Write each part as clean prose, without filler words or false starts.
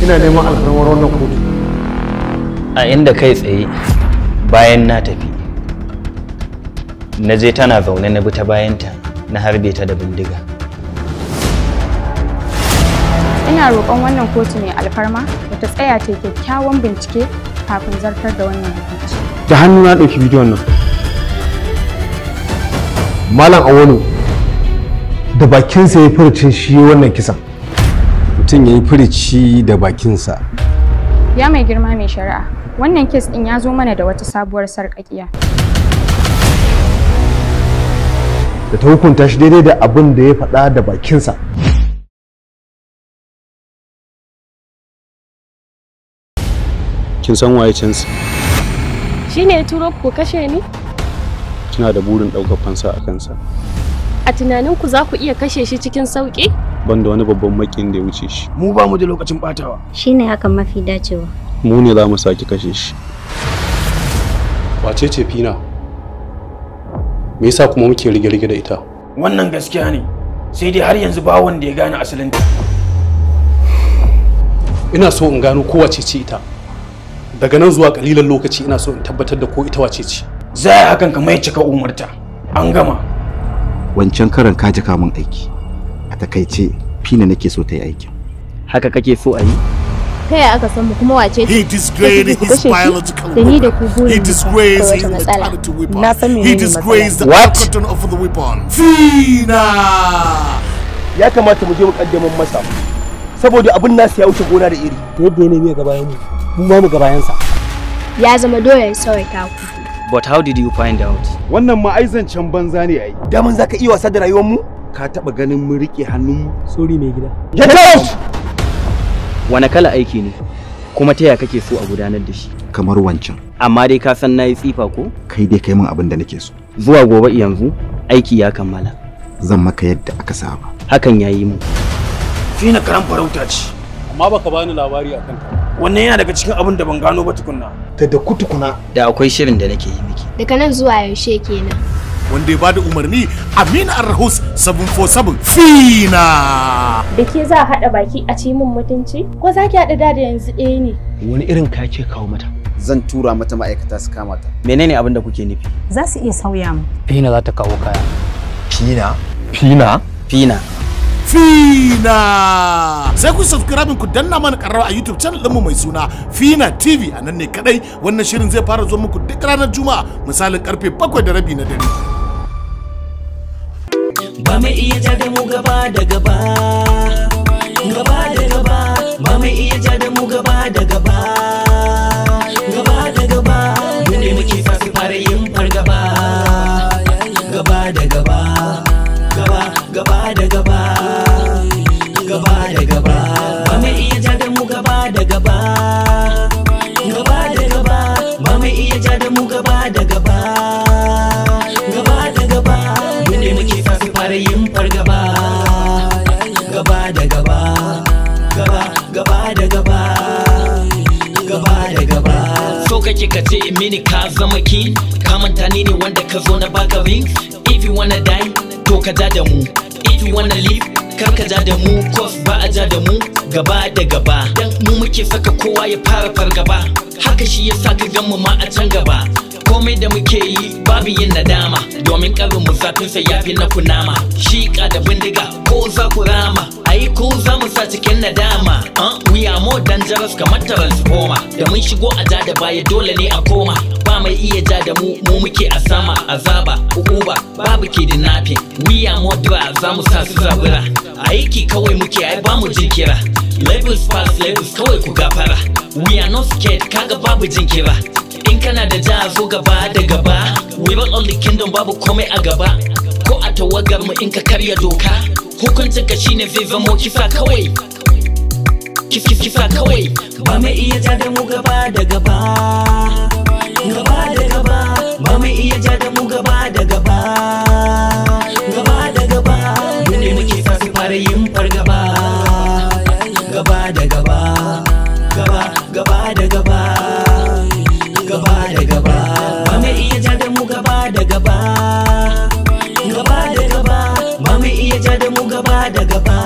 ina neman alfarmar wannan kotu. A inda kai tsaye bayan na tafi na je tana zaune na bi ta bayanta na harbe ta da bindiga. Ina roƙon wannan kotu mai alfarma da ta tsaya ta kyakkyawan bincike kafin zartar da wannan hukunci. Da hannu na ɗauki bidiyon nan. Malam Awolu da bakinsa ya furcin shi wannan kisan. Mutum ya yi furici da bakinsa. Ya mai girma mai shari'a, wannan kes ɗin ya zo mana da wata sabuwar sarƙaƙiya. Da ta hukunta shi daidai da abin da ya faɗa da bakinsa. Kin san waye Chance? Shi ne ya turo ku kashe ni? Kina da burin ɗaukar fansa a kansa. A tunaninku za ku iya kashe shi cikin sauƙi? Ban da wani babban makin da ya wuce shi. Mu ba mu da lokacin batawa. Shi ne hakan mafi dacewa. Mu ne za mu sake kashe shi. Wace ce Fina? Me yasa kuma muke rige-rige da ita? Wannan gaskiya ne. Sai dai har yanzu ba wanda ya gane asalinta. Ina so in gano ko wace ce ita. Daga nan zuwa kalilan lokaci ina so in tabbatar da ko ita wace ce. Za a hakan kamar ya cika umarta. An gama. Wancan karan ka jika min aiki. A takaice Fina nake so ta yi aikin. Haka kake so a yi? Ta yaya aka san mu kuma wace ce? He disgraced his biological weapon. He disgraced his mentality weapon. He disgraced the cotton of the weapon. Fina! Ya kamata mu je mu kaddamin masa. Saboda abin nasu ya wuce gona da iri. Yadda ya nemi ga bayan mu ba mu ga bayansa. Ya zama dole ya saurata ku. But how did you find out? Wannan ma aizancen banza ne ai. Daman zaka iya wasa da rayuwar mu? Ka taba ganin mun rike hannun mu? Sorry mai gida. Get out! Wane kala aiki ne? Kuma ta yaya kake so a gudanar da shi? Kamar wancan. Amma dai ka san nayi tsifa ko? Kai dai kai min abin da nake so. Zuwa gobe yanzu aiki ya kammala. Zan maka yadda aka saba. Hakan yayi mu. Fina karan farauta ce. Amma baka bani labari akan ta. Wannan yana daga cikin abin da ban gano ba tukunna. Da kutukuna. Da akwai shirin da nake yi miki. Daga nan zuwa yaushe kenan. Wanda ya bada umarni Amina Arhus 747 Fina. Da ke za a haɗa baki a ci min mutunci? Ko za ki haɗa da yanzu ɗaya ne? Wani irin kake kawo mata? Zan tura mata ma'aikata su kama ta. Menene abin da kuke nufi? Za su iya sauya mu. Fina za ta kawo kaya. Fina? Fina? Fina. Fina! Sai ku subscribe ku danna mana karrawa a YouTube channel ɗinmu mai suna Fina TV. A nan ne kadai wannan shirin zai fara zo muku duk ranar Juma'a misalin karfe 7:30 na dare. Ba mai iya ja da mu gaba da gaba. Gaba da gaba. Ba mai iya ja da mu gaba da gaba. Gaba da gaba. Mu ne muke fafi fara yin fargaba. Gaba da gaba. Gaba da gaba. Gaba da gaba. Ba mai iya ja da mu gaba da gaba. Gaba da gaba. Ba mai iya ja da mu gaba da gaba. Gaba da gaba. Mu ne muke fafi fara yin fargaba. Gaba da gaba. Gaba da gaba. Gaba da gaba. So kake ka ce mini ka zama king. Ka manta ni ne wanda ka zo na baka rings. If you wanna die, to ka ja da mu. If you wanna live, kar ka ja da mu. Cause ba a ja da mu gaba da gaba. Dan mu muke saka kowa ya fara fargaba. Haka shi yasa ka gan mu ma a can gaba. Komai da muke yi babu yin nadama. Domin karin mu zafinsa ya fi na kunama. Shika da bindiga ko za ku rama. Ayi ko za mu sa cikin nadama. We are more dangerous kamar transformer. Da mun shigo a ja da baya dole ne a koma. Ba mai iya ja da mu muke a sama. Azaba, ukuba, babu kidnapping. We are more dry za mu sa su zabura. Aiki kawai muke ai ba mu jinkira. Levels past levels kawai ku gafara. We are not scared kaga babu jinkira. In kana da ja zo gaba da gaba. We run all the kingdom babu komai a gaba. Ko a tawagar mu in ka karya doka. Hukuncin ka shine zai zamo kisa kawai. Kisa kawai. Ba mai iya ja da mu gaba da gaba. Gaba da gaba. Ba mai iya ja da mu gaba da gaba. Gaba da gaba. Mu ne muke fafi fara yin fargaba. Gaba da gaba. Gaba da gaba. Gaba da gaba. Ba mai iya ja da mu gaba da gaba. Gaba da gaba. Ba mai iya ja da mu gaba da gaba.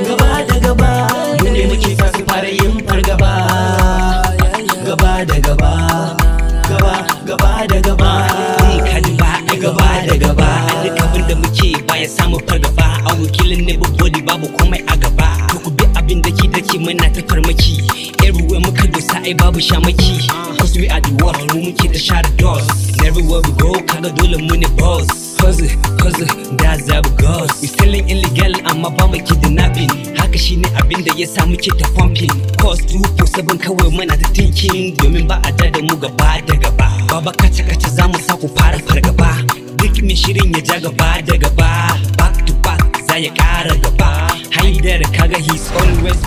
Gaba da gaba. Mu ne muke fafi killing everybody babu komai a gaba. Ku bi abin daki muna ta farmaki. Everywhere muka dosa ai babu shamaki. Cause we are the world mu muke da share doors. Everywhere we go kaga dole mu ne boss. Hustle, that's how it goes. We selling illegal amma ba mu kidnapping. Haka shine abin da yasa muke ta pumping. Cause 247 kawai muna ta thinking. Domin ba a da mu gaba da gaba. Baba kace za mu sa ku fara fargaba. Duk mai shirin ya ja gaba da gaba. Back to back za ya kara gaba. Haidar kaga he's always.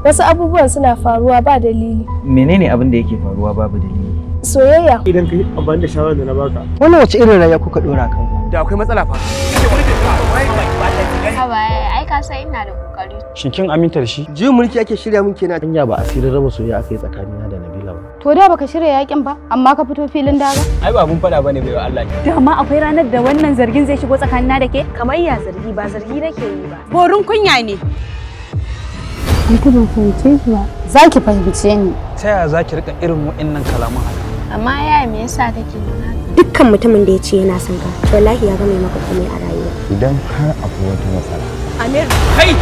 Wasu abubuwan suna faruwa ba dalili. Menene abin da yake faruwa babu dalili? Soyayya. Idan kai amfani da shawarar da na baka. Wannan wace irin rayuwa kuka dora kan? Da akwai matsala fa. Haba ai ka san ina da kokari. Shin kin aminta da shi? Jiya mulki ake shirya min kenan. Hanya ba asirin raba soyayya aka yi tsakanina da Nabila ba. To da baka shirya yakin ba amma ka fito filin daga? Ai ba mun fada bane bai wa Allah. Dama akwai ranar da wannan zargin zai shigo tsakanina da ke? Kamar ya zargi ba zargi nake yi ba. Borin kunya ne. An ban fahimce shi ba. Za ki fahimce ni. Ta yaya za ki rika irin wa'annan kalaman haka? Amma yaya me yasa kake yin haka? Dukkan mutumin da ya ce yana son ka, wallahi ya ga mai maka komai a rayuwa. Idan har akwai wata matsala. Amir, Kai!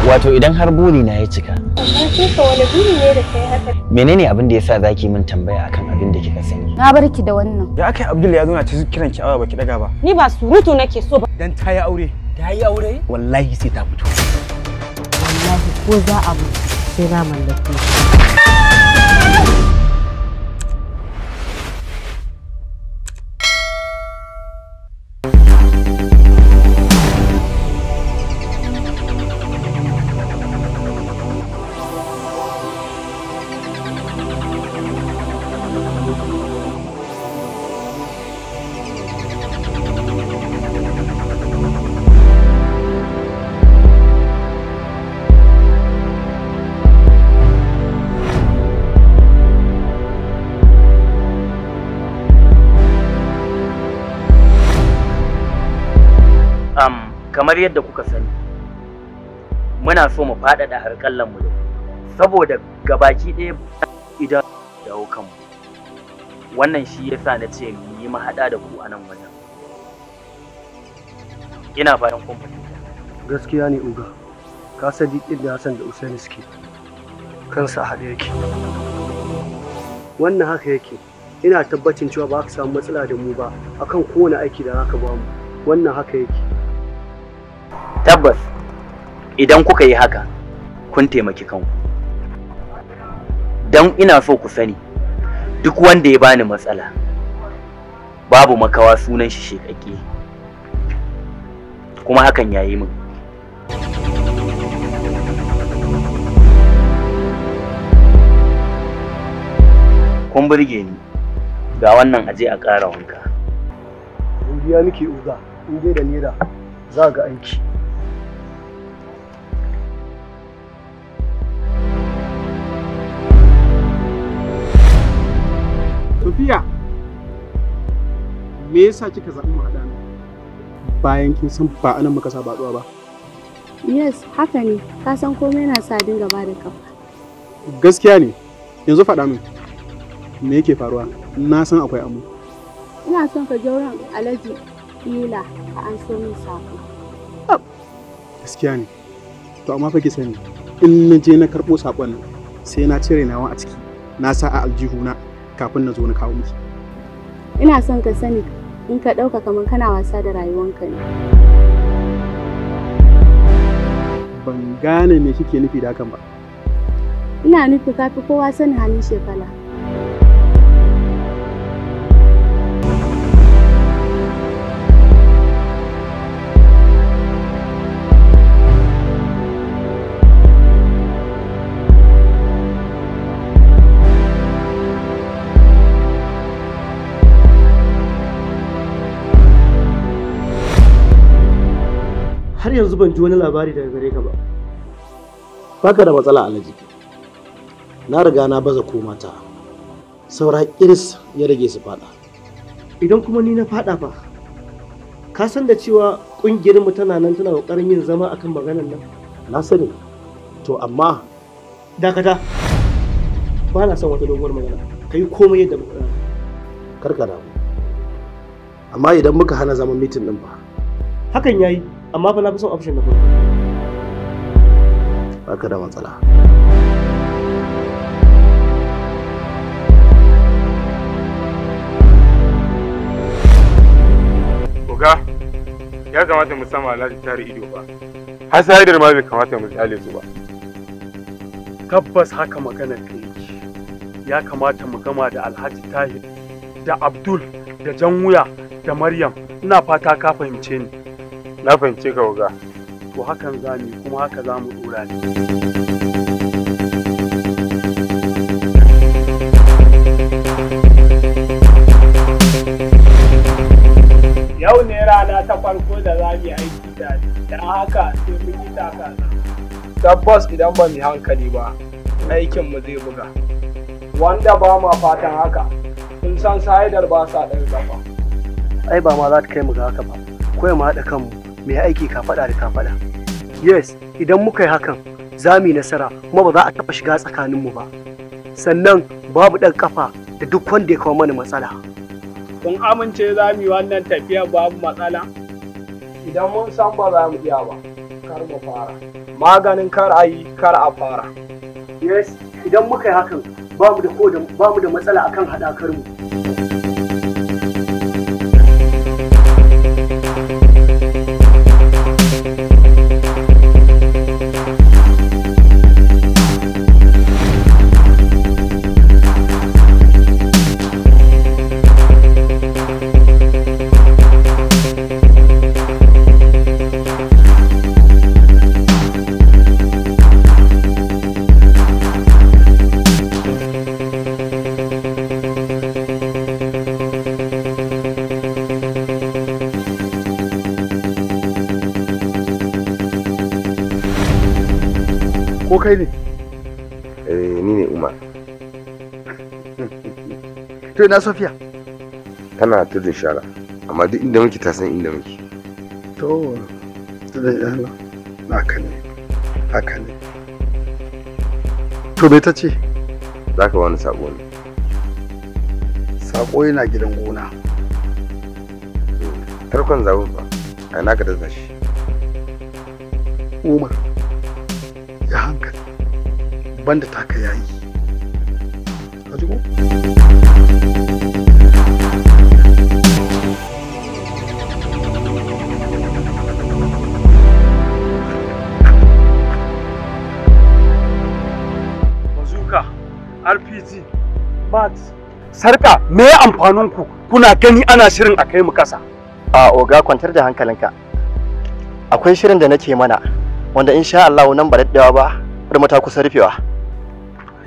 Wato idan har buri na ya cika. Amma sai ka wani buri ne da kai haka? Menene abin da yasa zaki min tambaya akan abin da kika sani? Na bar ki da wannan. Ya kai Abdul ya zo na ta kiran ki awa baki daga ba. ni ba surutu nake so ba. Dan ta yi aure. Ta yi aure? Wallahi sai ta fito. Wallahi ko za a mutu sai na mallake shi. Kamar yadda kuka sani, muna so mu faɗaɗa harƙallan mu da saboda gabaki ɗaya idan dawo kanmu. Wannan shi yasa na ce mu yi mahaɗa da ku a nan wajen. Ina fatan kun fahimta. Gaskiya ne Uga. Ka sadi inda Hassan da Usaini suke. Kansa haɗe yake. Wannan haka yake. Ina tabbacin cewa ba ka samu matsala da mu ba akan kowane aiki da zaka ba mu. Wannan haka yake. Tabbas idan kuka yi haka kun taimaki kanku. Don ina so ku sani duk wanda ya bani matsala babu makawa sunan shi shekake, kuma hakan yayi min. Kun burge ni, ga wannan aje a ƙara wanka. Godiya nake Uga, in dai da naira za ga aiki. Sofiya, me yasa kika zaɓi mu haɗa bayan kin san ba anan muka saba haɗuwa ba? Yes, haka ne. Ka san komai na sa dinga ba da kafa. Gaskiya ne. Yanzu faɗa min me yake faruwa? Na san akwai amu. Ina son ka jauran Alhaji Ila ka an so min sako. Gaskiya ne. To amma fa ki sani in na je na karɓo sakon nan sai na cire nawa a ciki na sa a aljihuna kafin na zo na kawo miki. Ina son ka sani in ka ɗauka kamar kana wasa da rayuwanka ne. Ban gane me kike nufi da hakan ba. Ina nufi ka fi kowa sanin halin shekala. Har yanzu ban ji wani labari daga gare ka ba. Baka da matsala Alhaji. Na riga na baza komata. Saura kiris ya rage su fada. Idan kuma ni na fada fa. Ka san da cewa kungiyar mu tana nan tana kokarin yin zama akan maganar nan. Na sani. To amma dakata. Ba na son wata doguwar magana. Kai komai yadda karka da. Amma idan muka hana zaman mitin din ba, hakan yayi, amma fa na fi son option na farko. Baka da matsala. Oga, ya kamata mu sama Alhaji tare ido ba. Har sai da ma bai kamata mu tsale su ba. Tabbas haka magana ta yake. Ya kamata mu gama da Alhaji Tahir da Abdul da Janwuya da Maryam. Ina fata ka fahimce ni. Na fahimce ka oga. To hakan za mu kuma haka za mu dora ne. Yau ne rana ta farko da za mu yi aiki tare, don haka sai mun yi taka. Tabbas idan ba mu yi hankali ba, aikinmu zai buga. Wanda ba ma fatan haka, kun san sa'idar ba sa ɗan gaba. Ai ba ma za ta kai mu ga haka ba, kawai mu haɗa kanmu, mu yi aiki kafaɗa da kafaɗa. Yes, idan muka yi hakan, za mu yi nasara kuma ba za a taɓa shiga tsakaninmu ba. Sannan babu ɗan ƙafa da duk wanda ya kawo mana matsala. Kun amince za mu yi wannan tafiyar babu matsala? Idan mun san ba za mu iya ba, kar mu fara. Maganin kar a yi, kar a fara. Yes, idan muka yi hakan, ba mu da matsala akan haɗakar mu. Ko kai ne? Ni ne Umar. To ina Safiya? Tana ta da shara, amma duk inda muke ta san inda muke. To, da yana haka ne, haka ne. To me ta ce? Za ka wani sako ne. Sako yana gidan gona. Tarkon zaɓen fa, a ina ka dasa shi. Umar, ya hankali, banda taka yayi. Ka ji ko? Bazooka, RPG, Max, Sarka, me ya amfanin ku? Kuna gani ana shirin a kai mu kasa. A oga kwantar da hankalinka. Akwai shirin da nake mana wanda insha Allah nan ba daddawa ba har mata kusa rufewa.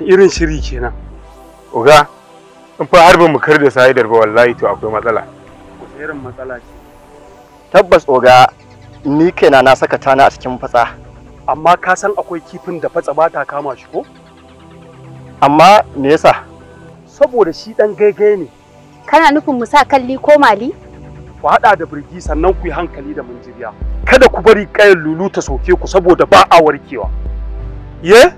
Irin shiri kenan. Oga, in fa har ba mu kar da sa'idar ba wallahi to akwai matsala. Irin matsala ce. Tabbas oga, ni kaina na saka tana a cikin fatsa. Amma ka san akwai kifin da fatsa ba ta kama shi ko? Amma me yasa? Saboda shi dan gaigai ne. Kana nufin mu sa kalli ko mali? Ku haɗa da birgi sannan ku yi hankali da munjiriya. Kada ku bari kayan lulu ta soke ku saboda ba a warkewa. Ye?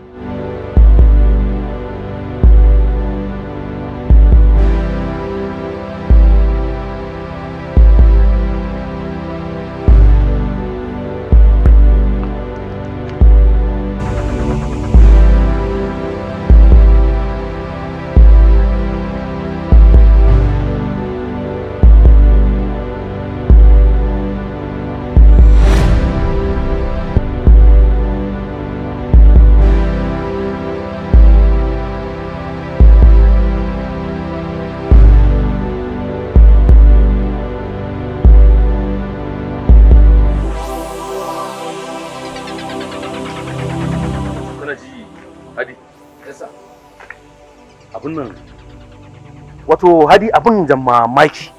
Wato Hadi abin da mamaki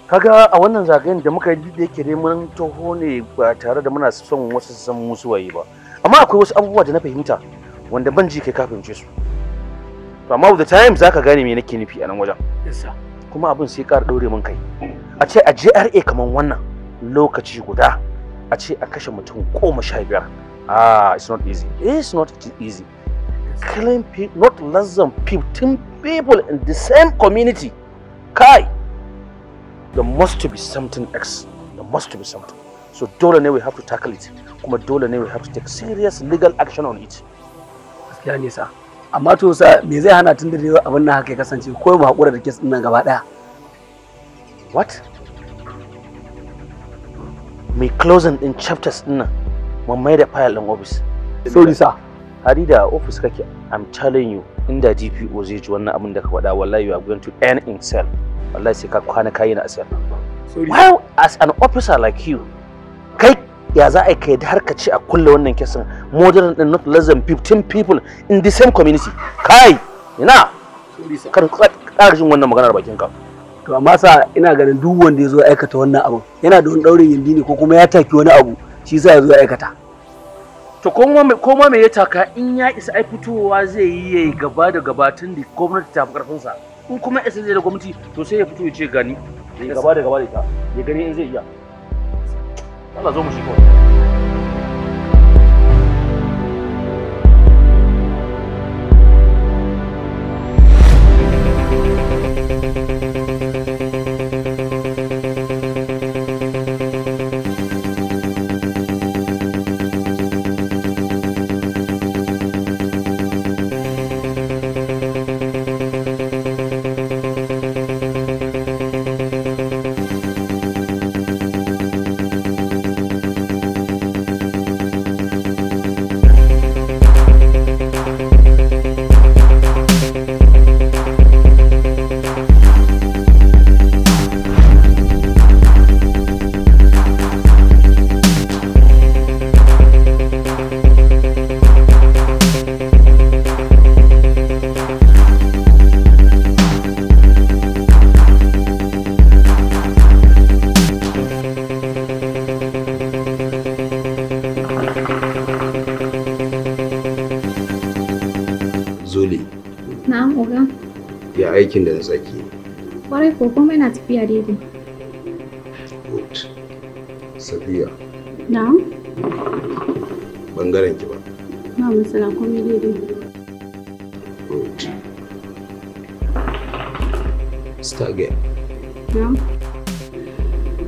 kaga a wannan zagayen da muka yi da yake dai mun taho ne ba tare da muna son wasu san musu waye ba, amma akwai wasu abubuwa da na fahimta wanda ban ji kai ka fahimce su, to amma with the time zaka gane me nake nufi a nan wajen. Kuma abin sai ƙara ɗaure min kai, a ce a JRA kaman wannan lokaci guda a ce a kashe mutum 15. It's not easy. It's not easy. Killing people, not less than 15 people in the same community. Kai, there must be something else. There must be something. So dole ne we have to tackle it. Kuma dole ne we have to take serious legal action on it. Gaskiya ne sa. Amma to sa me zai hana tun da abin nan haka ya kasance ko mu hakura da case din nan gaba daya? What? Me closing din chapters din nan mun mai da file din office. Sorry sir. Harida office kake. I'm telling you, inda DPO zai ji wannan abin da ka faɗa wallahi you are going to end in cell. Wallahi sai ka kwana kai na cell. Sorry. Why as an officer like you, kai ya za a kai da har ka ce a kulle wannan kesin more than not less than 15 people in the same community. Kai, ina. Sorry sir. Kar ƙara jin wannan maganar bakin ka. To amma sa ina ganin duk wanda ya zo aikata wannan abun yana da wani daurin yindi ne ko kuma ya taki wani abu shi sa ya zo aikata. To koma me ya taka in ya isa ai fitowa zai yi yayi gaba da gabatun da gwamnati ta fi karfin sa. In kuma isa zai da gwamnati to sai ya fito ya ce gani. Yayi gaba da ita. Ya gani in zai iya. Allah zo mu shi kawai. Aikin da na tsaki. Kwarai ko kuma yana tafiya daidai. Good. Safiya. Na'am. Bangaren ki ba. Na masala komai daidai. Good. Start again. Na'am.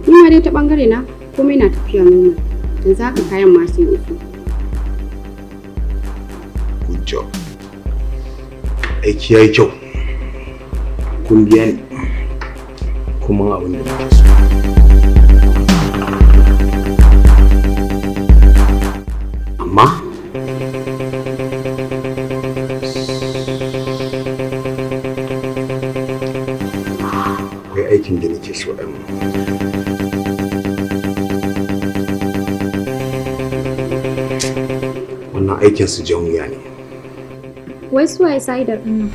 Ni ma dai ta bangare na komai na tafiya normal. Dan zaka kayan masu yi. Good job. Aiki yayi kyau. Kun biya ni kuma abin da nake so. Amma akwai aikin da nake so a yi. Wannan aikin su jan wuya ne. Wai su waye sai da kannan?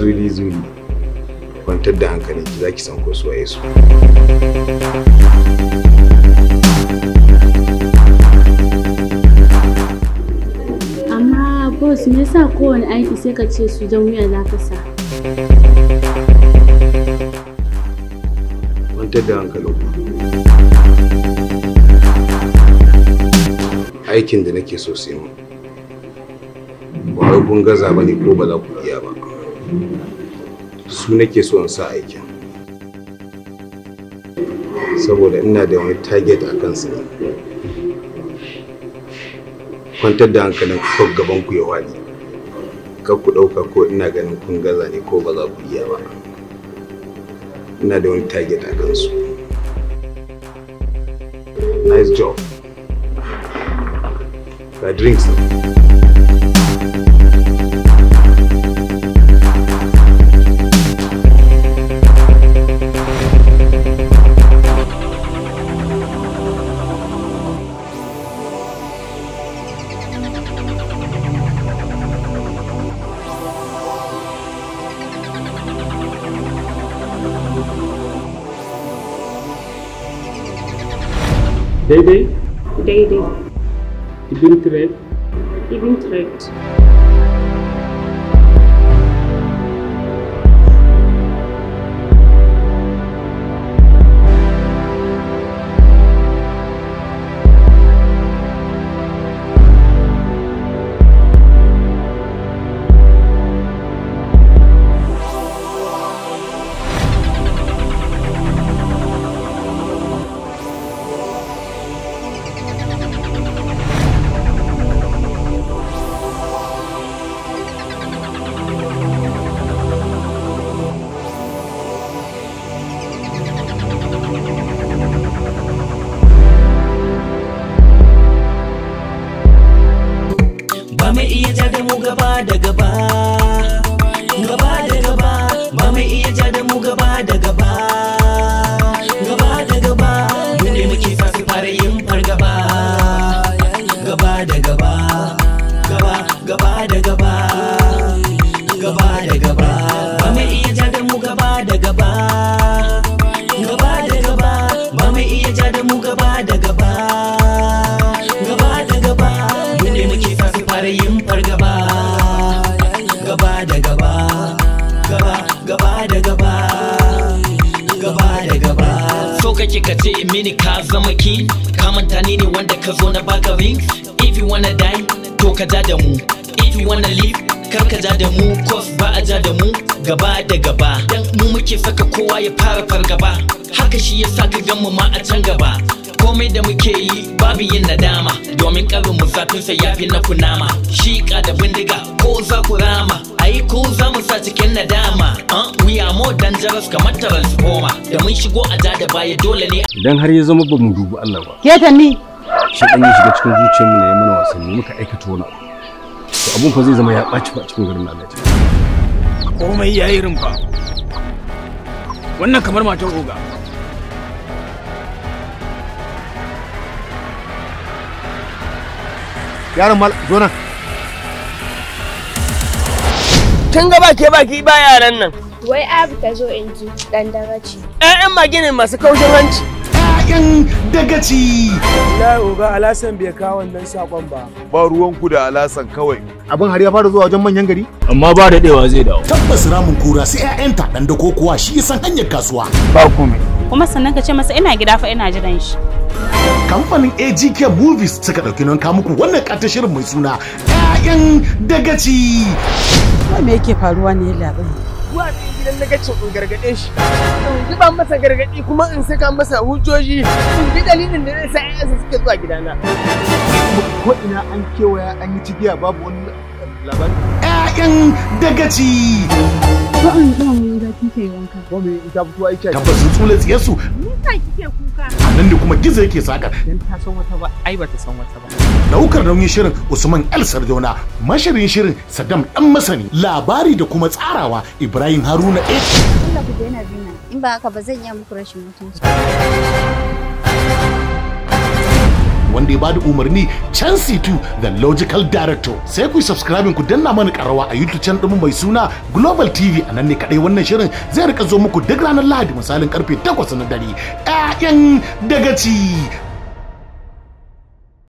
Zuli kwantar da hankalinki za ki san ko su waye su. Amma boss me yasa kowane aiki sai ka ce su jan wuya za ka sa? Kwantar da hankalinku. Aikin da nake so sai mu. Ba wai kun gaza bane ko ba za ku iya ba. Su nake so in sa aikin saboda ina da wani target a kansu ne. Kwantar da hankalin ku gaban ku ya wani kar ku ɗauka ko ina ganin kun gaza ne ko ba za ku iya ba. Ina da wani target a kansu. Nice job. Ga drinks. Daidai? Daidai. Ibn Trade? Ibn Trade. da gaba. Gaba da gaba, ba mai iya ja da mu gaba da gaba. Gaba da gaba, mu ne muke sa su fara yin fargaba. Gaba da gaba, gaba da gaba. Gaba da gaba, ba mai iya ja da mu gaba da gaba. Gaba da gaba, ba mai iya ja da mu gaba da gaba. Gaba da gaba, mu ne muke sa su fara yin fargaba. Gaba da gaba, gaba da gaba. Gaba da gaba. So kake ka ce mini ka zama king, ka manta ni ne wanda ka zo na baka rings. If you wanna die, to ka ja da mu. If you wanna live, kar ka ja da mu, cause ba a ja da mu gaba da gaba. Dan mu muke saka kowa ya fara fargaba. Haka shi yasa ka gan mu ma a can gaba. Komai da muke yi babu yin nadama, domin karin mu zafin sa yafi na kunama. Shi ka da bindiga ko za ku rama, ai ko za mu sa cikin nadama. We are more dangerous kamar transformer. Da mun shigo a ja da baya dole ne. Idan har ya zama ba mu dubi Allah ba. Ketan ni. Shi dan ya shiga cikin zuciyarmu ne ya mana wasanni muka aikata wani abu. To abun fa zai zama ya ɓaci fa cikin garin Allah. Komai yayi rumfa. Wannan kamar matar oga. Yaron mal zo nan. Kin ga baki ba yaran nan. Wai Abu ta zo in ji dan dagaci. ƴaƴan maginin masu kaushin hanci. ƴaƴan dagaci. Wallahi oga Alasan bai kawo wannan sakon ba. Ba ruwanku da Alasan kawai. Abin har ya fara zuwa wajen manyan gari? Amma ba daɗewa zai dawo. Tabbas ramin kura sai ƴaƴanta dan da kokuwa shi ya san hanyar kasuwa. Ba komai. Kuma sannan ka ce masa ina gida fa ina jiran shi. Kamfanin AGK Movies suka ɗauki nan ka muku wannan ƙata shirin mai suna ƴaƴan dagaci. Wai me yake faruwa ne labai? Zuwa cikin gidan dagacin in gargaɗe shi. In zuba masa gargaɗi kuma in saka masa hujjoji. In ji dalilin da zai sa ƴaƴansa suke zuwa gidana. Ko ina an kewaya an yi cigiya babu wani labari. ƴaƴan dagaci. Ko an ɗan wani da kike wanka. Ko me ita fito aiki. Tabbas sun tsule tsiyarsu. Me yasa kike kuka? A nan da kuma gizo yake sakar. Dan ta san wata ba, ai ba ta san wata ba. Daukar nauyin shirin Usman El Sardauna, mashirin shirin Saddam Dan Masani, labari da kuma tsarawa Ibrahim Haruna A. Allah ku daina bina. In ba haka ba zan yi muku rashin mutunci. Wanda ya bada umarni Chancy 2 the logical director. Sai ku subscribe ku danna mana karawa a YouTube channel ɗinmu mai suna Global TV. A nan ne kadai wannan shirin zai rika zo muku duk ranar Lahadi misalin karfe 8 na dare. ƴaƴan dagaci.